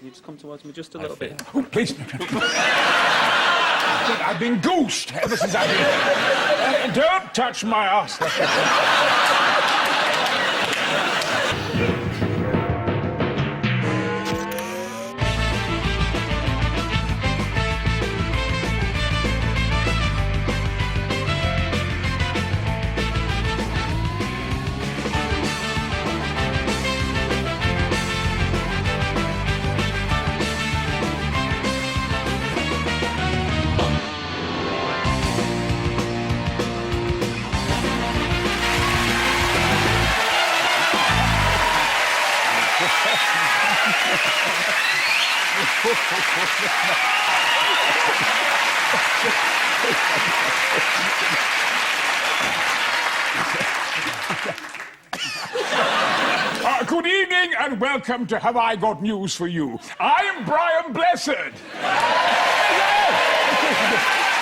you just come towards me just a little bit? Oh, please. I've been goosed ever since I've been... don't touch my arse. Good evening and welcome to Have I Got News for You. I'm Brian Blessed.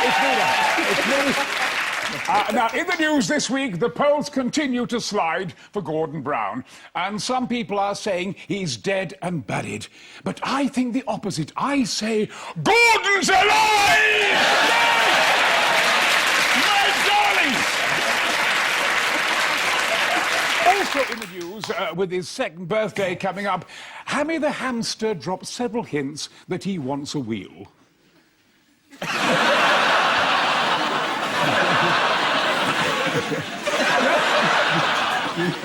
It's me. Now, in the news this week, the polls continue to slide for Gordon Brown. And some people are saying he's dead and buried. But I think the opposite. I say, Gordon's alive! My darlings! Also in the news, with his second birthday coming up, Hammy the hamster dropped several hints that he wants a wheel.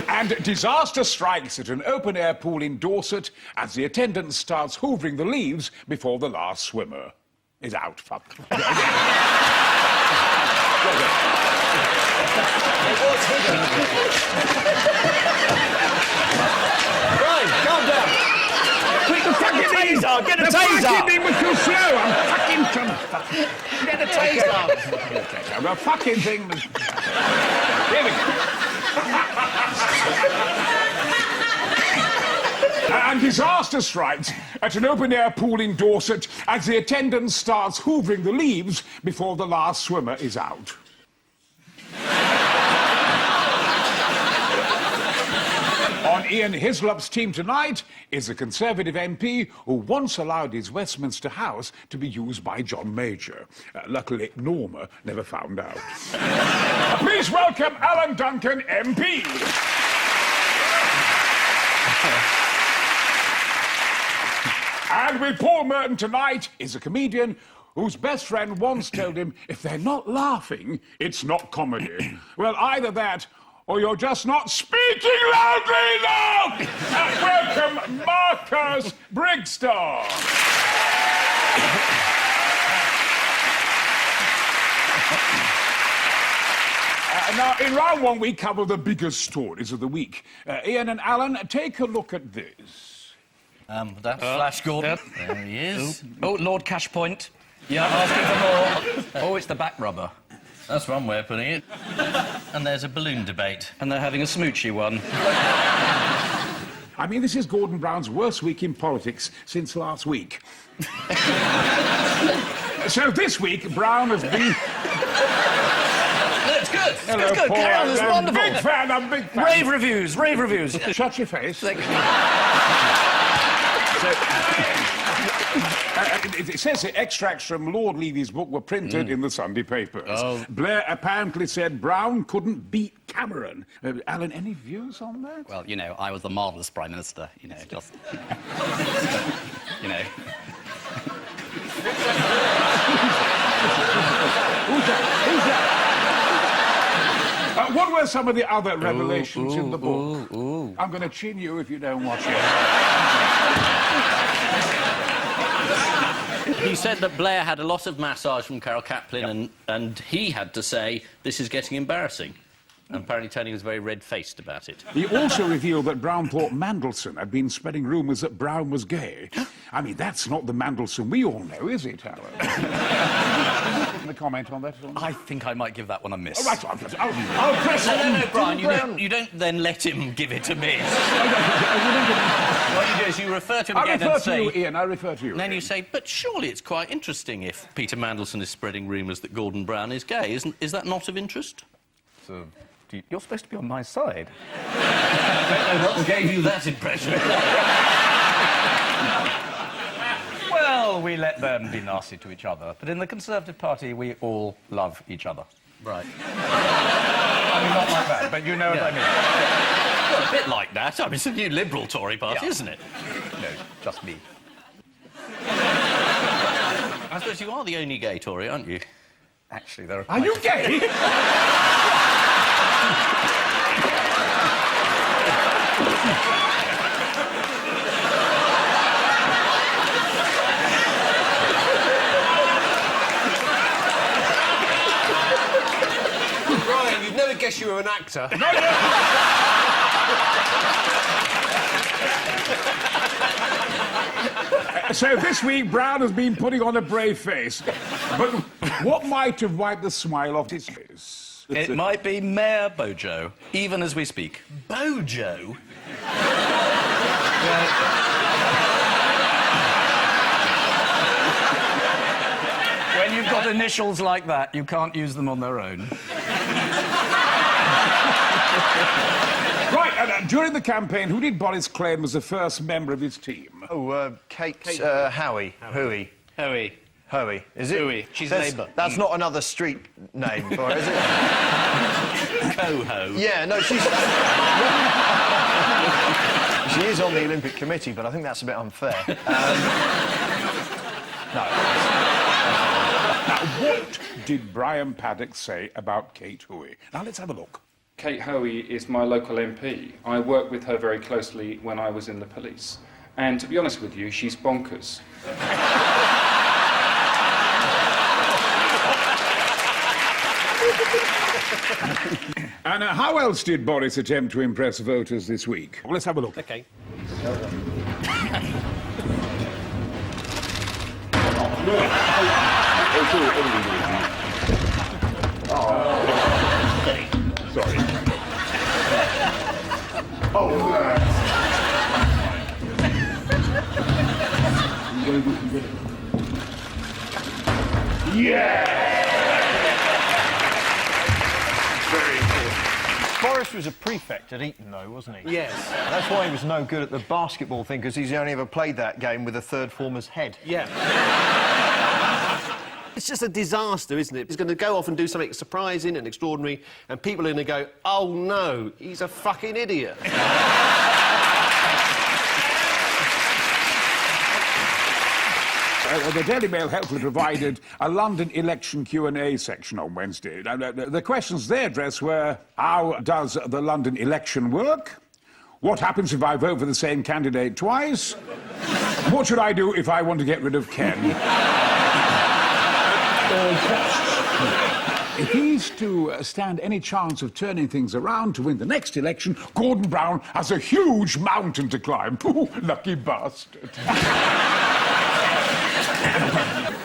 And disaster strikes at an open-air pool in Dorset as the attendant starts hoovering the leaves before the last swimmer is out. Fuck. Right, calm down. Quick, the fucking taser! Get a taser! The fucking thing was too slow. I'm fucking trying to... Get a taser! Okay, the fucking thing was... Here we go. And disaster strikes at an open-air pool in Dorset as the attendant starts hoovering the leaves before the last swimmer is out. On Ian Hislop's team tonight is a Conservative MP who once allowed his Westminster house to be used by John Major. Luckily, Norma never found out. Please welcome Alan Duncan, MP. And with Paul Merton tonight is a comedian whose best friend once told him, if they're not laughing, it's not comedy. Well, either that, or you're just not speaking loudly enough! Welcome, Marcus Brigstocke! Now, in round one, we cover the biggest stories of the week. Ian and Alan, take a look at this. That's Flash Gordon. There he is. Oh, Lord Cashpoint. Yeah, asking for more. Oh, it's the back rubber. That's one way of putting it. And there's a balloon debate. And they're having a smoochy one. I mean, this is Gordon Brown's worst week in politics since last week. So this week, Brown has been... It's good. It's Hello, good. Paul. Carry on. It's wonderful. I'm big fan. Rave reviews, rave reviews. Shut your face. It says that extracts from Lord Levy's book were printed in the Sunday papers. Oh. Blair apparently said Brown couldn't beat Cameron. Alan, any views on that? Well, you know, I was the marvellous Prime Minister, you know, just... you know... Who's that? What were some of the other revelations in the book? I'm going to chin you if you don't watch it. He said that Blair had a lot of massage from Carol Kaplan, and he had to say, this is getting embarrassing. And apparently Tony was very red-faced about it. He also revealed that Brown thought Mandelson had been spreading rumours that Brown was gay. I mean, that's not the Mandelson we all know, is it, Alan? A comment on that? I think I might give that one a miss. Oh, right, I'll press on. No, Brian, you don't then let him give it a miss. What you do is you refer to him again and say... I refer to you, Ian, I refer to you. And then you say, but surely it's quite interesting if Peter Mandelson is spreading rumours that Gordon Brown is gay. Is that not of interest? So, you're supposed to be on my side. I don't know what gave you that impression. let them be nasty to each other. But in the Conservative Party, we all love each other. Right. I mean, not like that, but you know what I mean. Well, a bit like that. I mean, it's a new Liberal Tory party, isn't it? No, just me. I suppose you are the only gay Tory, aren't you? Actually, there Are you gay? Brian, you'd never guess you were an actor. So this week, Brown has been putting on a brave face. But what might have wiped the smile off his face? It might be Mayor Bojo, even as we speak. Bojo? When you've got initials like that, you can't use them on their own. Right, and during the campaign, who did Boris claim was the first member of his team? Oh, Kate Howie. Hooey. Hoey. Hoey. Is it? Hooey. She's Labour. That's not another street name for her, is it? Coho. Yeah, no, she's... She is on the Olympic Committee, but I think that's a bit unfair. No. Now, what did Brian Paddock say about Kate Hoey? Now, let's have a look. Kate Hoey is my local MP. I worked with her very closely when I was in the police. And to be honest with you, she's bonkers. And how else did Boris attempt to impress voters this week? Well, let's have a look. OK. Sorry. Boris was a prefect at Eton, though, wasn't he? Yes. That's why he was no good at the basketball thing, because he's only ever played that game with a third former's head. Yeah. It's just a disaster, isn't it? He's going to go off and do something surprising and extraordinary, and people are going to go, oh, no, he's a fucking idiot. The Daily Mail helpfully provided a London election Q&A section on Wednesday. The questions they addressed were, how does the London election work? What happens if I vote for the same candidate twice? What should I do if I want to get rid of Ken? If he's to stand any chance of turning things around to win the next election, Gordon Brown has a huge mountain to climb. Ooh, lucky bastard.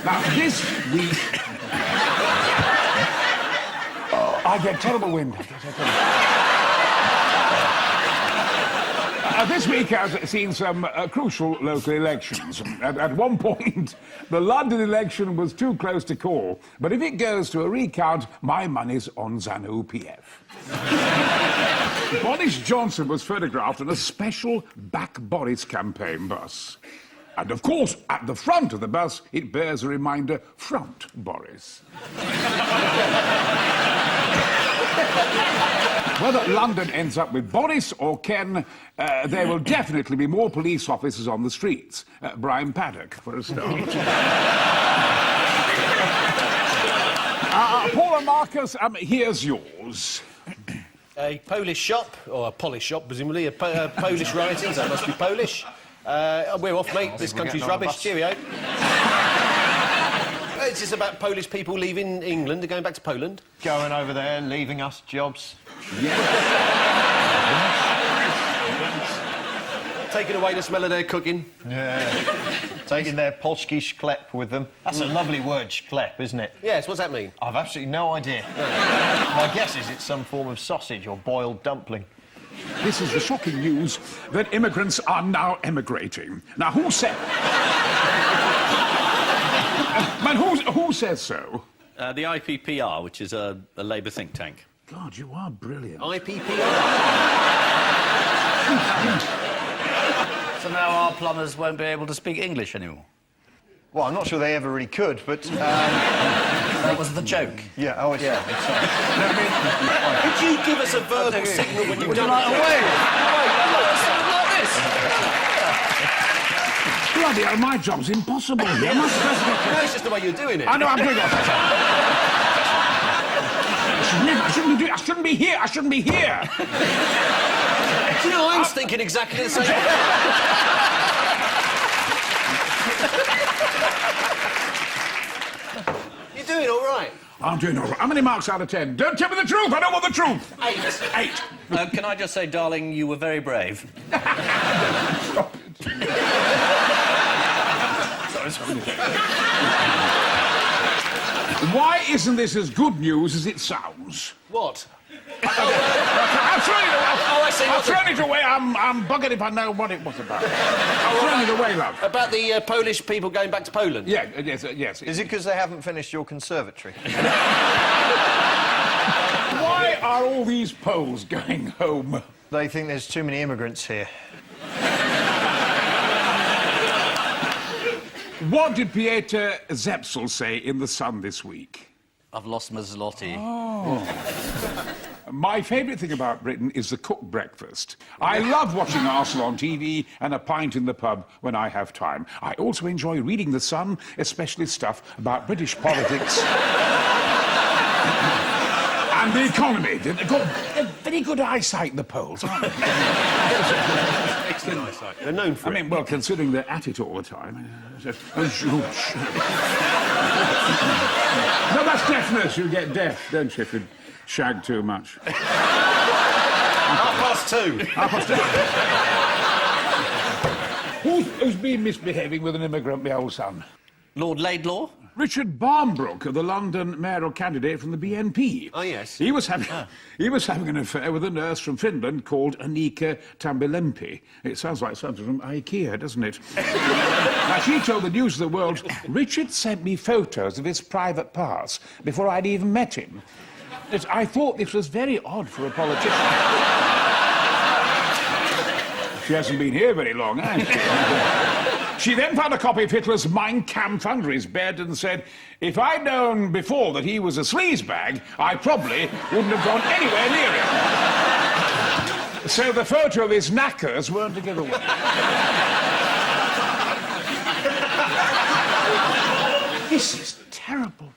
Now, this week... I get terrible wind. This week has seen some crucial local elections. At one point, the London election was too close to call. But if it goes to a recount, my money's on Zanu PF. Boris Johnson was photographed on a special Back Boris campaign bus. And, of course, at the front of the bus, it bears a reminder, Front Boris. Whether London ends up with Boris or Ken, there will definitely be more police officers on the streets. Brian Paddock, for a start. Paul and Marcus, here's yours. A Polish shop, or a Polish shop, presumably, Polish writing, so it must be Polish. We're off, mate. This country's rubbish. Cheerio. It's just about Polish people leaving England and going back to Poland. Going over there, leaving us jobs. Taking away the smell of their cooking. Yeah. Taking their polski sklep with them. That's a lovely word, sklep, isn't it? Yes, what's that mean? I've absolutely no idea. My guess is it's some form of sausage or boiled dumpling. This is the shocking news that immigrants are now emigrating. Now, who said... Man, who says so? The IPPR, which is a Labour think tank. God, you are brilliant. IPPR. So now our plumbers won't be able to speak English anymore. Well, I'm not sure they ever really could, but... That was the joke. yeah, oh, it's... Yeah. Could you give us a verbal signal when you were done? Like a wave. Like this. Bloody hell, my job's impossible here. No, it's just the way you're doing it. I know, I'm doing that. I shouldn't be here. I shouldn't be here. Do you know, I was thinking exactly the same. You're doing all right. I'm doing all right. How many marks out of 10? Don't tell me the truth. I don't want the truth. 8. 8. Can I just say, darling, you were very brave. Why isn't this as good news as it sounds? What? I've thrown it away. Oh, I see. I've thrown it away. I'm buggered if I know what it was about. I've thrown it away, love. About the Polish people going back to Poland? Yeah, yes. Is it because they haven't finished your conservatory? Why are all these Poles going home? They think there's too many immigrants here. What did Pieter Zepsel say in The Sun this week? I've lost my zloty. My favourite thing about Britain is the cooked breakfast. I love watching Arsenal on TV and a pint in the pub when I have time. I also enjoy reading The Sun, especially stuff about British politics and the economy. They've got very good eyesight, the Poles, aren't they? Excellent eyesight. They're known for I mean, well, considering they're at it all the time. No, that's deafness. You get deaf, don't you, if you shag too much. 2:30. Who's been misbehaving with an immigrant, my old son? Lord Laidlaw? Richard Barnbrook, the London mayoral candidate from the BNP. Oh, yes. He was having an affair with a nurse from Finland called Annika Tambilempi. It sounds like something from IKEA, doesn't it? Now, she told the News of the World, Richard sent me photos of his private parts before I'd even met him. I thought this was very odd for a politician. She hasn't been here very long, has she? She then found a copy of Hitler's Mein Kampf under his bed and said, if I'd known before that he was a sleazebag, I probably wouldn't have gone anywhere near him. So the photo of his knackers weren't to give away. This is terrible.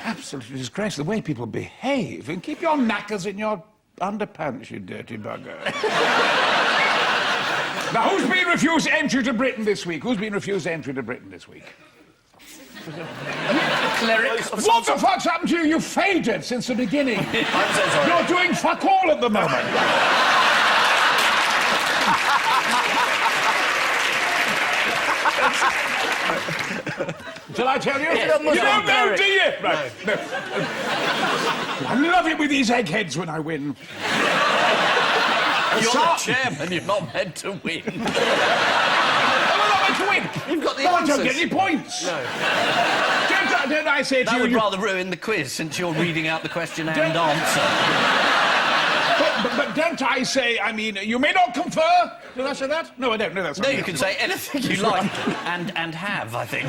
Absolutely disgraceful. The way people behave. And keep your knackers in your underpants, you dirty bugger. Now, who's been refused entry to Britain this week? Who's been refused entry to Britain this week? Cleric. What the fuck's happened to you? You've faded since the beginning. I'm so sorry. You're doing fuck all at the moment. Shall I tell you? Yes. You don't know, Cleric. do you? Right. No. I love it with these eggheads when I win. You're the chairman, you're not meant to win. I'm not meant to win. You've got the I answers. don't get any points. No. Don't I say to That you... would rather ruin the quiz, since you're reading out the question and answer. But don't I say, I mean, you may not confer? Did I say that? No, I don't. No, that's No, you can say anything you like, and have, I think.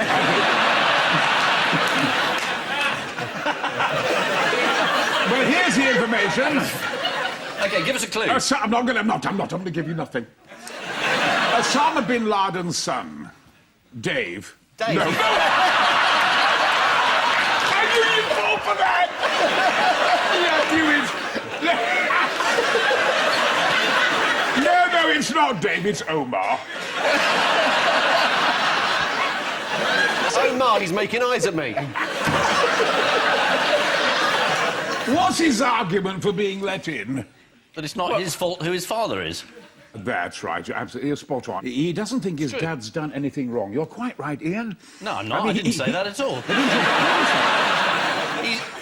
Well, here's the information. OK, give us a clue. I'm not going to give you nothing. Osama bin Laden's son, Dave. Dave? No. I knew you'd fall for that! Yeah, I knew it. No, it's not Dave, it's Omar. Omar, he's making eyes at me. What's his argument for being let in? That it's not his fault who his father is. That's right, you're absolutely spot on. He doesn't think his dad's done anything wrong. You're quite right, Ian. No, I'm not. I didn't say that at all.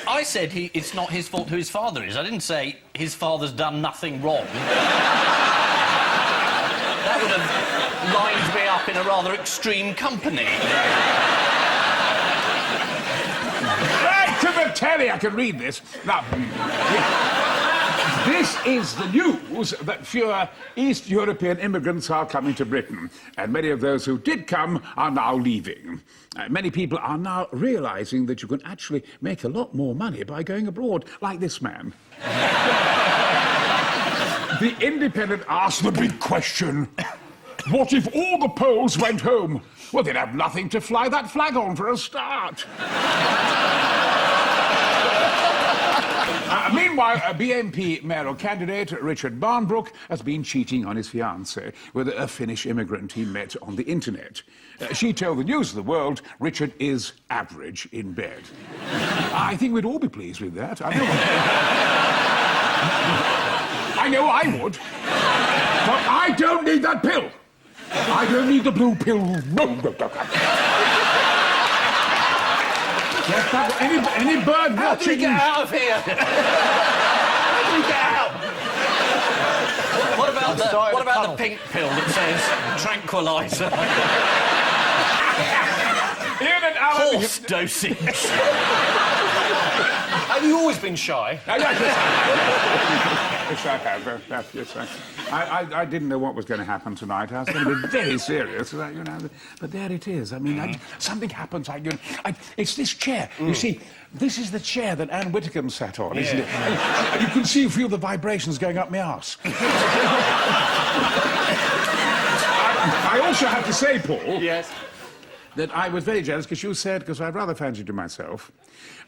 I said it's not his fault who his father is. I didn't say his father's done nothing wrong. That would have lined me up in a rather extreme company. Right to the telly, I can read this. Now, This is the news that fewer East European immigrants are coming to Britain, and many of those who did come are now leaving. Many people are now realising that you can actually make a lot more money by going abroad, like this man. The Independent asked the big question. What if all the Poles went home? Well, they'd have nothing to fly that flag on for a start. Meanwhile, a BNP mayoral candidate, Richard Barnbrook, has been cheating on his fiancée with a Finnish immigrant he met on the internet. She told the News of the World Richard is average in bed. I think we'd all be pleased with that. I know I would. But I don't need that pill. I don't need the blue pill. Any bird How do we watching? get out of here? How do we get out? What about the pink pill that says tranquilizer? Ian and Alan... Horse dosage. Have you always been shy? Yes, I have. Yes, I didn't know what was going to happen tonight. I was going to be very serious, you know. But there it is. I mean, something happens. It's this chair. You see, this is the chair that Anne Whitcomb sat on, isn't it? And you can feel the vibrations going up my arse. I also have to say, Paul... Yes. ...that I was very jealous because you said, because I rather fancied you myself,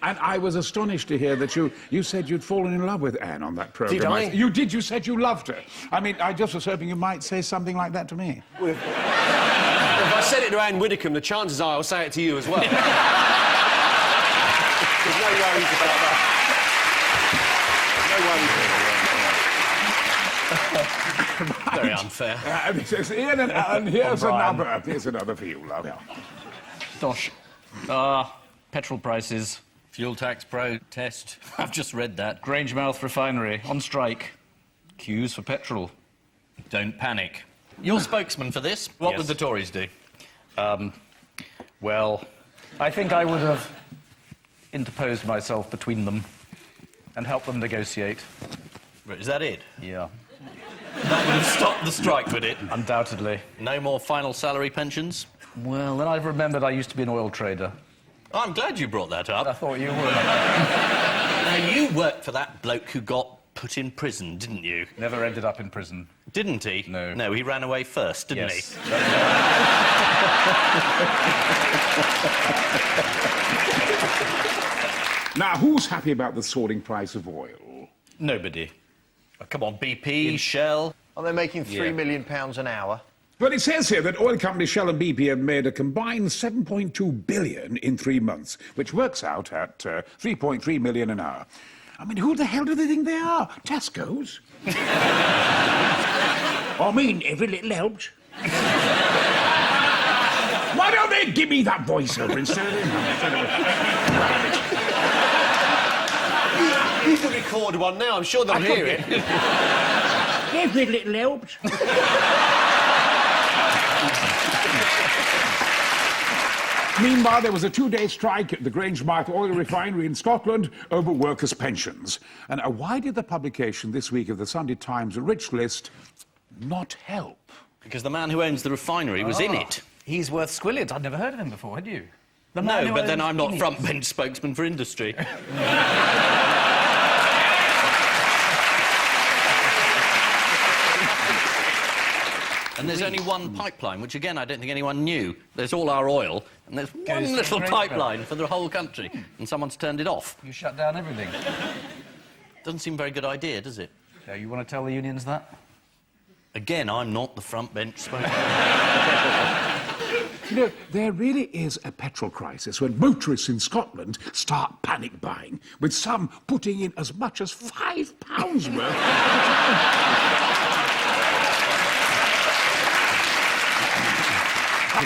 and I was astonished to hear that you said you'd fallen in love with Anne on that programme. Did I? You did. You said you loved her. I mean, I just was hoping you might say something like that to me. Well, if I said it to Anne Widdecombe, the chances are I'll say it to you as well. There's no worries about that. No worries. Very unfair. This is Ian and Alan. Here's another for you, love. Dosh. Petrol prices. Fuel tax protest. I've just read that. Grangemouth refinery on strike. Queues for petrol. Don't panic. You're spokesman for this. What would the Tories do? Well, I think I would have interposed myself between them and helped them negotiate. Is that it? Yeah. That would have stopped the strike, would it? Undoubtedly. No more final salary pensions? Well, then I've remembered I used to be an oil trader. I'm glad you brought that up. I thought you would. Now, you worked for that bloke who got put in prison, didn't you? Never ended up in prison. Didn't he? No. No, he ran away first, didn't Yes. he? Now, who's happy about the soaring price of oil? Nobody. Oh, come on, BP, Shell. Are they making £3 million an hour? Well, it says here that oil companies Shell and BP have made a combined $7.2 billion in 3 months, which works out at $3.3 million an hour. I mean, who the hell do they think they are? Tesco's? I mean, every little helps. Why don't they give me that voiceover instead of... You can record one now, I'm sure they'll hear it. Every little helps. Meanwhile, there was a 2-day strike at the Grangemouth oil refinery in Scotland over workers' pensions. And why did the publication this week of the Sunday Times Rich List not help? Because the man who owns the refinery was in it. He's worth squillions. I'd never heard of him before, had you? The man No, who but then owns I'm not Guineas. front bench spokesman for industry. And there's only one pipeline, which again I don't think anyone knew. There's all our oil, and there's one to little Grangemouth. pipeline for the whole country, and someone's turned it off. You shut down everything. Doesn't seem a very good idea, does it? So you want to tell the unions that? Again, I'm not the front bench spokesman. You know, there really is a petrol crisis when motorists in Scotland start panic buying, with some putting in as much as £5 worth.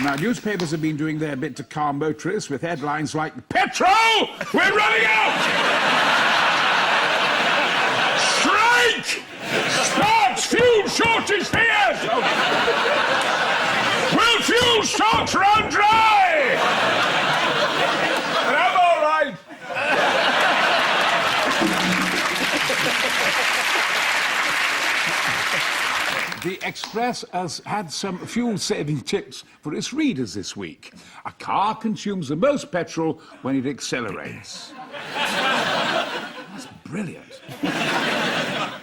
Now, newspapers have been doing their bit to calm motorists with headlines like, "Petrol! We're running out! Strike! Starts fuel shortage fears! Will fuel stocks run dry?" And I'm all right. The Express has had some fuel-saving tips for its readers this week. A car consumes the most petrol when it accelerates. That's brilliant.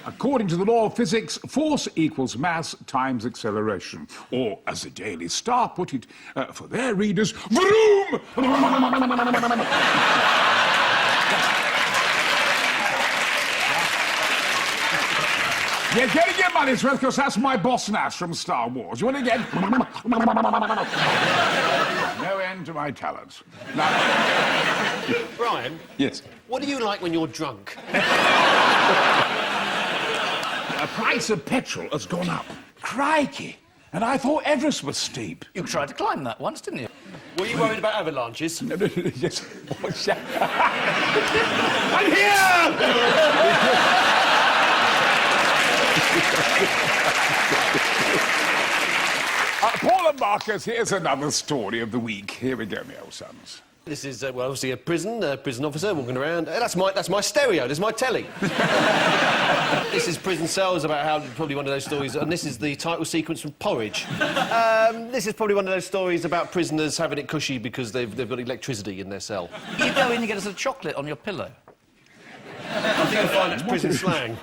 According to the law of physics, force equals mass times acceleration. Or, as the Daily Star put it, for their readers, vroom! You're getting your money's worth, because that's my boss Nash from Star Wars. You want to get... No end to my talents. Now... Brian? Yes? What do you like when you're drunk? The price of petrol has gone up. Crikey! And I thought Everest was steep. You tried to climb that once, didn't you? Were you worried about avalanches? Yes. I'm here! Paul and Marcus, here's another story of the week. Here we go, my old sons. This is, well, obviously a prison officer walking around. That's my stereo, that's my telly. This is Prison Cells, about how, probably one of those stories, and this is the title sequence from Porridge. This is probably one of those stories about prisoners having it cushy because they've got electricity in their cell. You go in and get us a chocolate on your pillow. I think you'll find it's prison slang.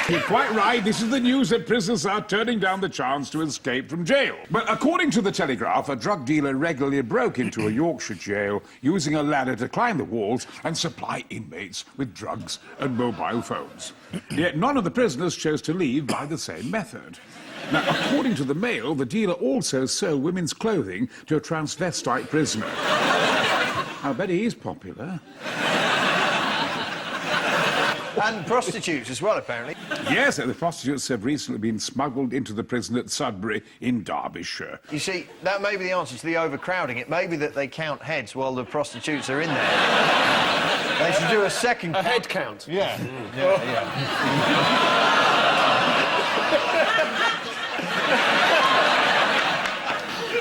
You're quite right. This is the news that prisoners are turning down the chance to escape from jail. But according to the Telegraph, a drug dealer regularly broke into a Yorkshire jail using a ladder to climb the walls and supply inmates with drugs and mobile phones. Yet none of the prisoners chose to leave by the same method. Now, according to the Mail, the dealer also sold women's clothing to a transvestite prisoner. I bet he's popular. And prostitutes as well, apparently. Yes, the prostitutes have recently been smuggled into the prison at Sudbury in Derbyshire. You see, that may be the answer to the overcrowding. It may be that they count heads while the prostitutes are in there. They should do a second A head count? Yeah. Yeah.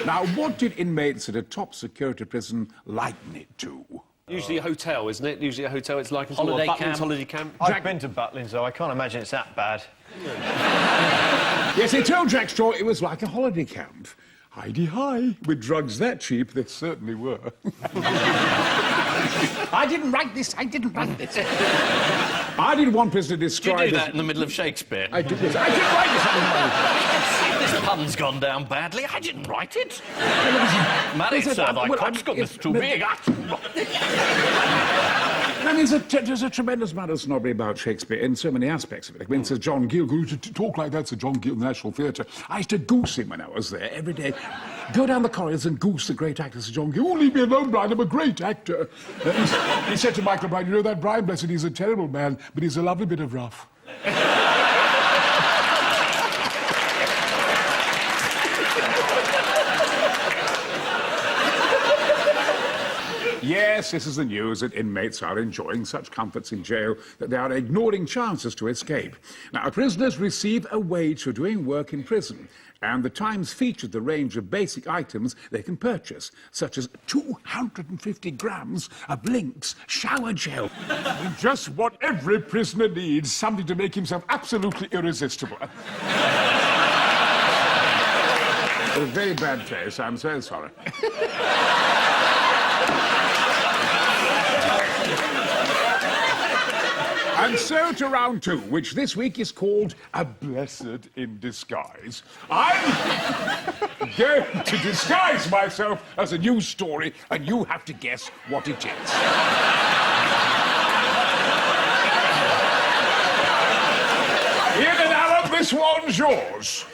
Now, what did inmates at a top security prison liken it to? Usually a hotel, isn't it? Usually a hotel, it's like a Holiday Butlins camp. holiday camp. I've been to Butlins, though. I can't imagine it's that bad. Yes, they told Jack Straw it was like a holiday camp. Hi-de-hi. With drugs that cheap, they certainly were. I didn't write this. I didn't write this. I did one prisoner Did describe... you do that in the middle of Shakespeare? I did this. I didn't write this. This pun's gone down badly. I didn't write it. Married, sir, thy cock's got this too big. I mean, there's a tremendous amount of snobbery about Shakespeare in so many aspects of it. Like when Sir John Gill, to talk like that, Sir John Gill, the National Theatre, I used to goose him when I was there every day. Go down the corridors and goose the great actor, Sir John Gill. Oh, leave me alone, Brian, I'm a great actor. He said to Michael Brian, you know that Brian, blessed, he's a terrible man, but he's a lovely bit of rough. Yes, this is the news that inmates are enjoying such comforts in jail that they are ignoring chances to escape. Now, prisoners receive a wage for doing work in prison, and the Times featured the range of basic items they can purchase, such as 250 grams of Lynx shower gel. Just what every prisoner needs, something to make himself absolutely irresistible. A very bad taste, I'm so sorry. And so to round two, which this week is called A Blessed in Disguise. I'm going to disguise myself as a news story, and you have to guess what it is. Ian and Alan, this one's yours.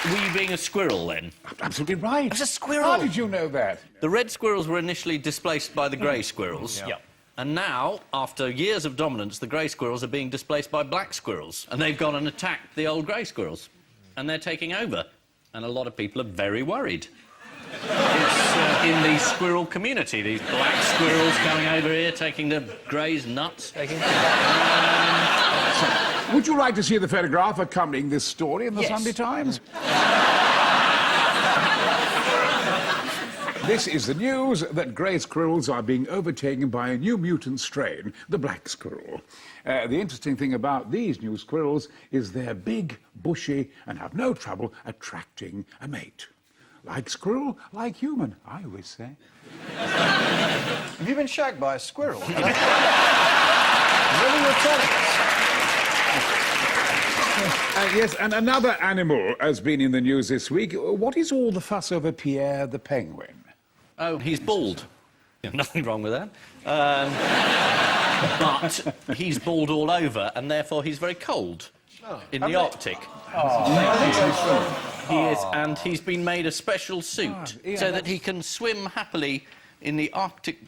Were you being a squirrel then? Absolutely right. It's a squirrel. How did you know that? The red squirrels were initially displaced by the grey squirrels. Yeah. And now, after years of dominance, the grey squirrels are being displaced by black squirrels. And they've gone and attacked the old grey squirrels. And they're taking over. And a lot of people are very worried. It's in the squirrel community, these black squirrels coming over here, taking the greys nuts. Would you like to see the photograph accompanying this story in the Sunday Times? This is the news that grey squirrels are being overtaken by a new mutant strain, the black squirrel. The interesting thing about these new squirrels is they're big, bushy, and have no trouble attracting a mate. Like squirrel, like human, I always say. Have you been shagged by a squirrel? Really, you're telling us? Yes, and another animal has been in the news this week. What is all the fuss over Pierre the penguin? Oh, he's bald. Nothing wrong with that. But he's bald all over, and therefore he's very cold in the Arctic. He is, and he's been made a special suit so that he can swim happily in the Arctic.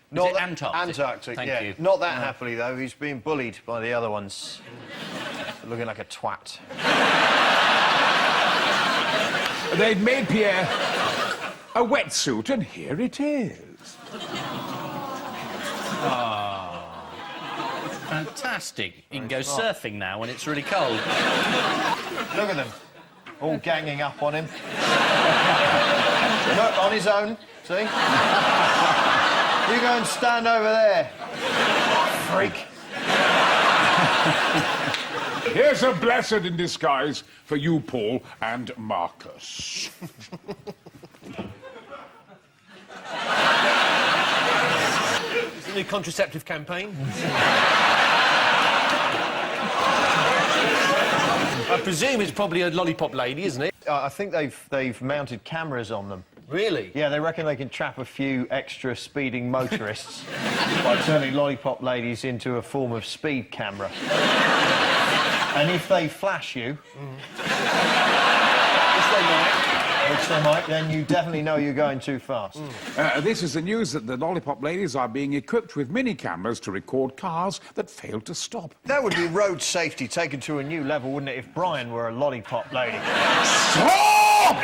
Not Is it Antarctic? Antarctic, Thank yeah. you. Not that happily, though. He's being bullied by the other ones. Looking like a twat. They've made Pierre a wetsuit, and here it is. Fantastic. You can go surfing now when it's really cold. Look at them. All ganging up on him. Look, on his own, see? You go and stand over there. Freak. Here's a blessing in disguise for you, Paul, and Marcus. It's the new contraceptive campaign. I presume it's probably a lollipop lady, isn't it? I think they've mounted cameras on them. Really? Yeah, they reckon they can trap a few extra speeding motorists by turning lollipop ladies into a form of speed camera. And if they flash you, which they might, then you definitely know you're going too fast. This is the news that the lollipop ladies are being equipped with mini cameras to record cars that fail to stop. That would be road safety taken to a new level, wouldn't it, if Brian were a lollipop lady? Stop!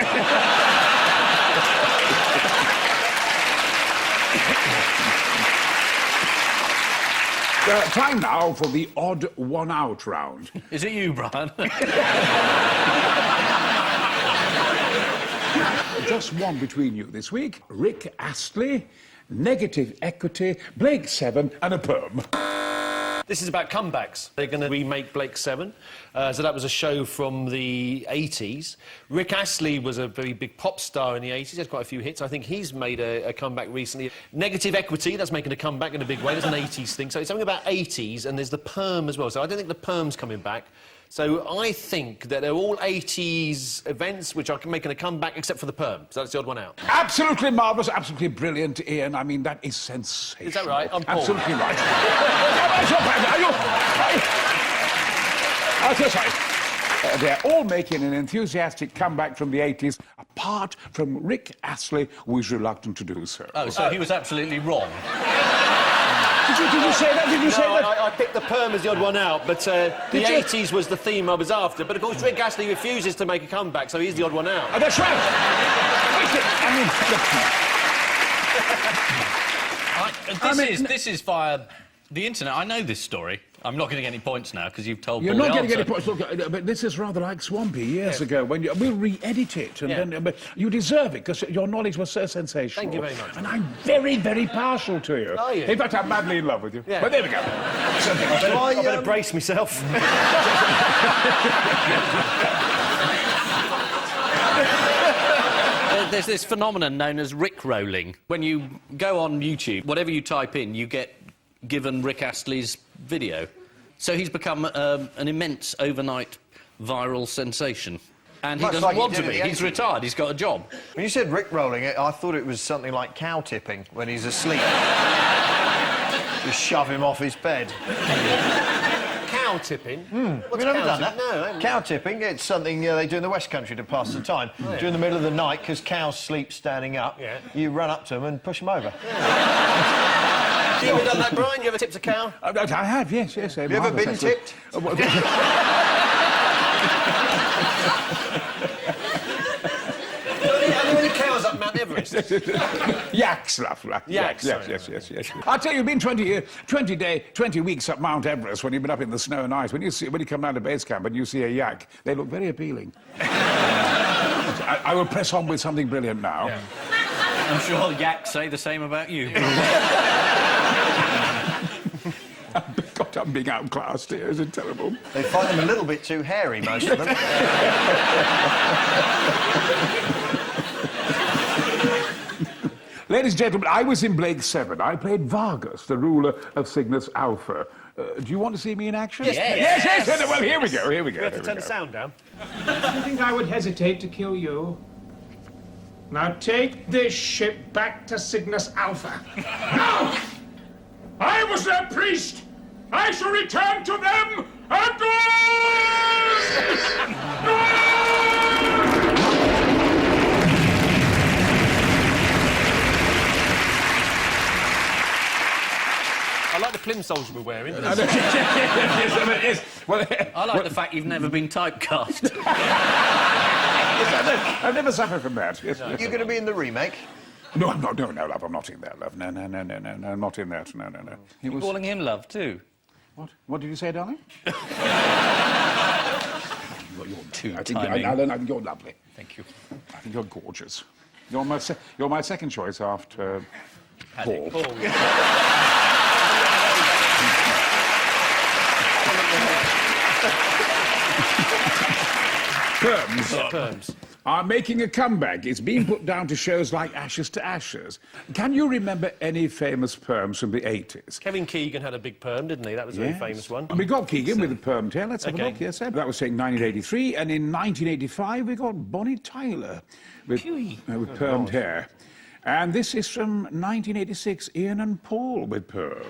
Time now for the odd one out round. Is it you, Brian? Just one between you this week. Rick Astley, Negative Equity, Blake 7 and a perm. This is about comebacks. They're going to remake Blake 7. So that was a show from the 80s. Rick Astley was a very big pop star in the 80s. He had quite a few hits. I think he's made a comeback recently. Negative Equity, that's making a comeback in a big way. That's an 80s thing. So it's something about 80s, and there's the perm as well. So I don't think the perm's coming back. So I think that they're all 80s events which are making a comeback, except for the perm. So that's the odd one out. Absolutely marvellous, absolutely brilliant, Ian. I mean, that is sensational. Is that right? I'm Paul. Absolutely right. Are you... They're all making an enthusiastic comeback from the 80s, apart from Rick Astley, who is reluctant to do so. Oh, so he was absolutely wrong. Did you say that? Did you say that? I picked the perm as the odd one out, but the 80s was the theme I was after. But of course, Rick Astley refuses to make a comeback, so he's the odd one out. Oh, that's right. This is via the internet. I know this story. I'm not going to get any points now because you've told You're Paul not the going to get answer. any points. Look, but this is rather like Swampy years ago when we'll re-edit it, and Yeah. then but you deserve it because your knowledge was so sensational. Thank you very much. And I'm very, very partial to you. Are you? In fact, I'm madly in love with you. Yeah. But there we go. I better brace myself. There's this phenomenon known as Rickrolling. When you go on YouTube, whatever you type in, you get given Rick Astley's video. So he's become an immense overnight viral sensation. And he Much doesn't like he want to did in be. the He's 80s. retired. He's got a job. When you said Rickrolling, I thought it was something like cow tipping when he's asleep. Just shove him off his bed. Cow tipping? Have you never done that? No, I haven't. Cow tipping, it's something they do in the West Country to pass the time. During the middle of the night, because cows sleep standing up, you run up to them and push them over. Have you ever done that, Brian? You ever tipped a cow? I have, yes. Have you ever been tipped? How many cows was up Mount Everest. Yaks, love. Yaks, Yes. I'll tell you, you've been 20 weeks up Mount Everest when you've been up in the snow and ice. When you come down to base camp and you see a yak, they look very appealing. I will press on with something brilliant now. Yeah. I'm sure yaks say the same about you. God, I'm being outclassed here. Is it terrible? They find them a little bit too hairy, most of them. Ladies and gentlemen, I was in Blake 7. I played Vargas, the ruler of Cygnus Alpha. Do you want to see me in action? Yes. Well, here we go. You have to turn the sound down. I think I would hesitate to kill you. Now take this ship back to Cygnus Alpha. No! I was their priest! I shall return to them and I like the plimsolls we're wearing. Yes. Well, I like the fact you've never been typecast. I've never suffered from that. Yes. You're going to be in the remake? No, I'm not. No, love, I'm not in that, love. No, I'm not in that. No. You're calling him love, too. What? What did you say, darling? You're too timing. Alan, I think you're lovely. Thank you. I think you're gorgeous. You're my second choice after Paul. Perms. Are making a comeback. It's been put down to shows like Ashes to Ashes. Can you remember any famous perms from the 80s? Kevin Keegan had a big perm, didn't he? That was a very famous one. We got Keegan with a perm tail. Let's have a Okay. look. Yes, sir. That was taken 1983. And in 1985, we got Bonnie Tyler with permed hair. And this is from 1986, Ian and Paul with perms.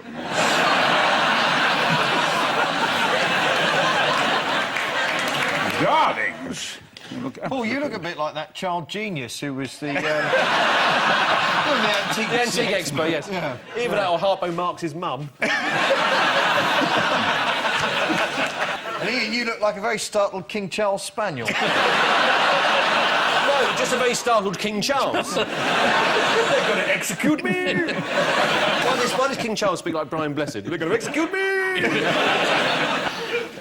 Darlings. Paul, you look a bit like that child genius who was the... The antique expert, yes. Yeah. Even though Harpo Marx's mum. And Ian, you look like a very startled King Charles Spaniel. No, just a very startled King Charles. They're going to execute me! Why does King Charles speak like Brian Blessed? They're going to execute me!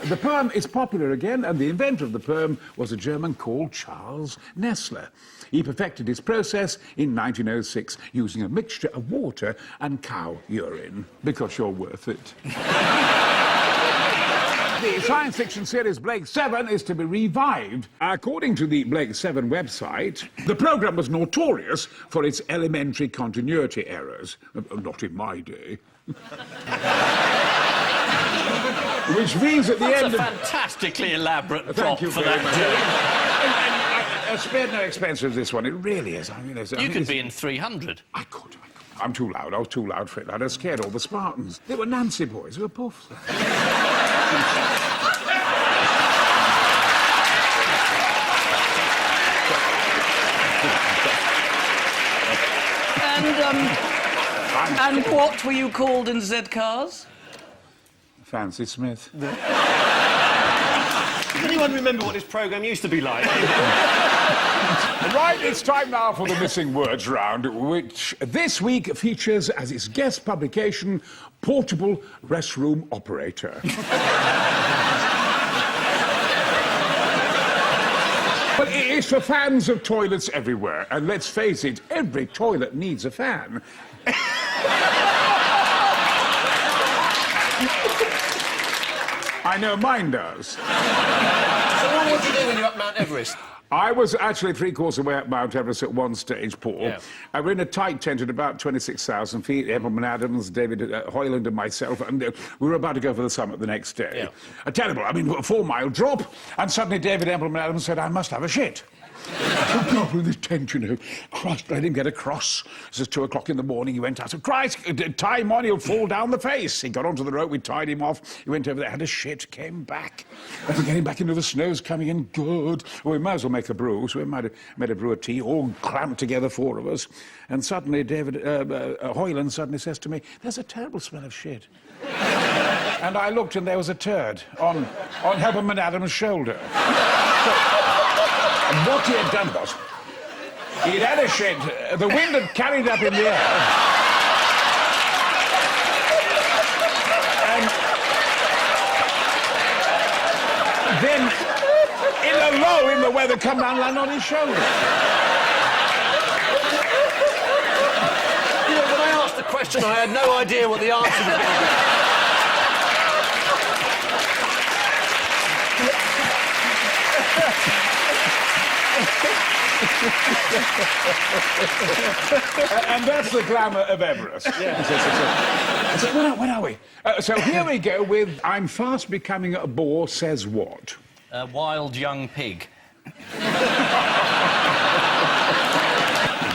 The perm is popular again, and the inventor of the perm was a German called Charles Nessler. He perfected his process in 1906 using a mixture of water and cow urine, because you're worth it. The science fiction series Blake 7 is to be revived. According to the Blake 7 website, the programme was notorious for its elementary continuity errors. Not in my day. Which means at the That's end a fantastically elaborate Thank prop you for very that much. too. I spared no expense with this one. It really is. I mean, You could be in 300. I could. I'm too loud. I was too loud for it. I'd have scared all the Spartans. They were Nancy boys. They were puffs. And what were you called in Z Cars? Fancy Smith. Does anyone remember what this programme used to be like? Right, it's time now for the Missing Words round, which this week features as its guest publication, Portable Restroom Operator. But it's for fans of toilets everywhere, and let's face it, every toilet needs a fan. I know mine does. So what did you do when you were up Mount Everest? I was actually three-quarters of the way up Mount Everest at one stage, Paul. Yeah. I were in a tight tent at about 26,000 feet, Evelyn Adams, David Hoyland and myself, and we were about to go for the summit the next day. Yeah. Terrible. I mean, a 4-mile drop, and suddenly David Evelyn Adams said, I must have a shit. Oh, God, with this tent, you know. Christ, let him get across. This is 2 o'clock in the morning. He went out. Said, Christ, tie him on, he'll fall down the face. He got onto the rope, we tied him off. He went over there, had a shit, came back. And we're getting back into the snow's coming in good. Well, we might as well make a brew. So we made a brew of tea, all clamped together, 4 of us. And suddenly, David Hoyland suddenly says to me, there's a terrible smell of shit. And I looked, and there was a turd on Hepburn Adams' shoulder. And what he had done was, He'd had a shit. The wind had carried up in the air. And then, in a low in the weather, come down and land on his shoulder. You know, when I asked the question, I had no idea what the answer was going to be. And that's the glamour of Everest. Yeah. So, where are we? So here we go with I'm fast becoming a bore, says what? A wild young pig.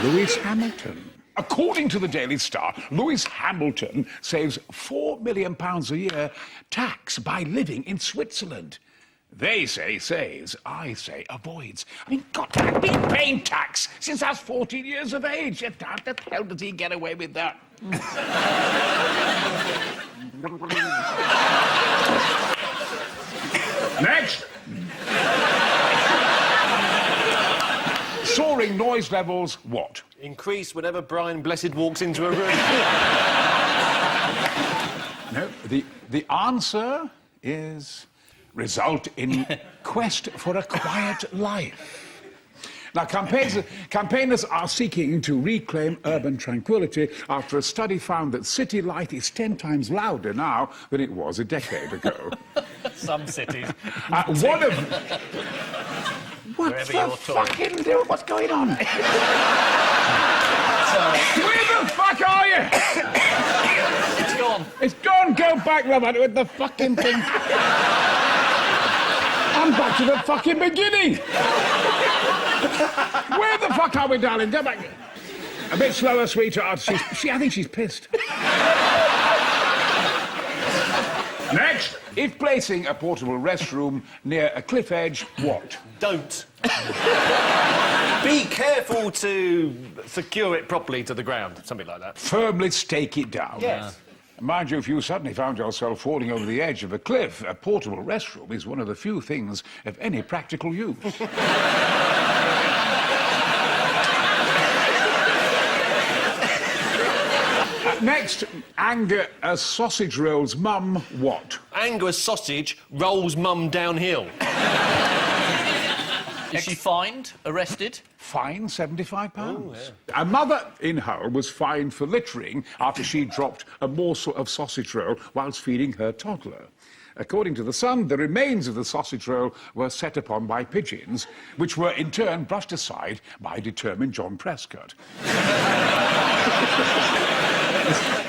Lewis Hamilton. According to the Daily Star, Lewis Hamilton saves £4 million a year tax by living in Switzerland. They say saves, I say avoids. I mean, God, I've been paying tax since I was 14 years of age. How the hell does he get away with that? Next. Soaring noise levels, what? Increase whenever Brian Blessed walks into a room. No, the answer is result in quest for a quiet life. Now, campaigners are seeking to reclaim urban tranquility after a study found that city life is 10 times louder now than it was a decade ago. Some cities. One of... What Wherever the you're fucking do? What's going on? Where the fuck are you? It's gone. It's gone. Go back, love, with the fucking thing. I'm back to the fucking beginning. Where the fuck are we, darling? Go back. A bit slower, sweetheart. I think she's pissed. Next. If placing a portable restroom near a cliff edge, what? Don't. Be careful to secure it properly to the ground, something like that. Firmly stake it down. Yes. Mind you, if you suddenly found yourself falling over the edge of a cliff, a portable restroom is one of the few things of any practical use. Next, anger a sausage roll's mum, what? Anger a sausage rolls mum downhill. Is she fined? Arrested? Fine, £75. Oh, yeah. A mother in Hull was fined for littering after she dropped a morsel of sausage roll whilst feeding her toddler. According to The Sun, the remains of the sausage roll were set upon by pigeons, which were in turn brushed aside by determined John Prescott.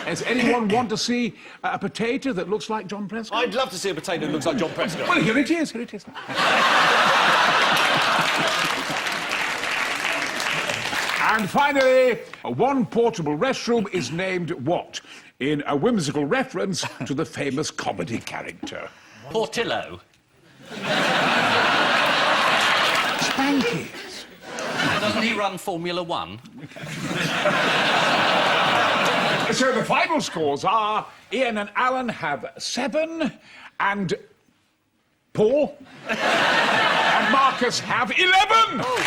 Does anyone want to see a potato that looks like John Prescott? I'd love to see a potato that looks like John Prescott. Well, here it is, here it is. And finally, one portable restroom is named what? In a whimsical reference to the famous comedy character. Portillo. Spankies. Doesn't he run Formula One? So the final scores are Ian and Alan have 7, and Paul and Marcus have 11. Oh.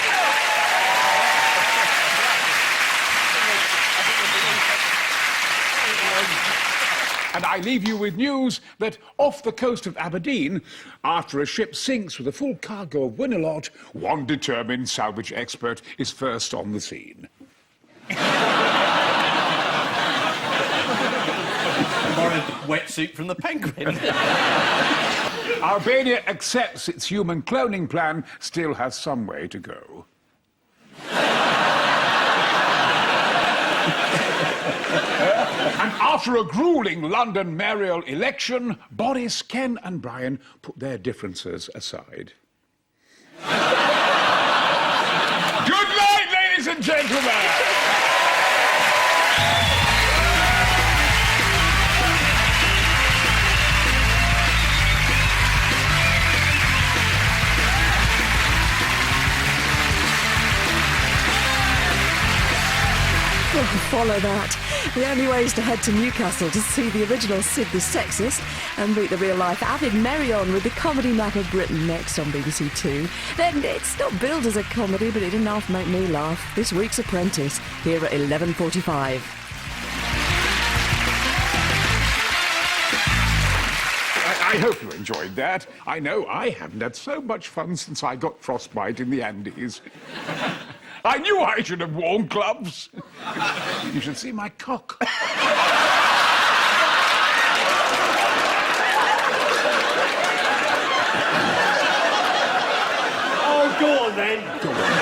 And I leave you with news that off the coast of Aberdeen, after a ship sinks with a full cargo of Winilot, one determined salvage expert is first on the scene. Borrowed wetsuit from the Penguin. Albania accepts its human cloning plan, still has some way to go. And after a gruelling London mayoral election, Boris, Ken and Brian put their differences aside. Good night, ladies and gentlemen! Follow that. The only way is to head to Newcastle to see the original Sid the Sexist and meet the real-life avid Merry-On with the comedy map of Britain next on BBC Two. Then it's not billed as a comedy, but it didn't half make me laugh. This week's Apprentice, here at 11:45. I hope you enjoyed that. I know I haven't had so much fun since I got frostbite in the Andes. I knew I should have worn gloves. You should see my cock. Oh, go on then. Go on.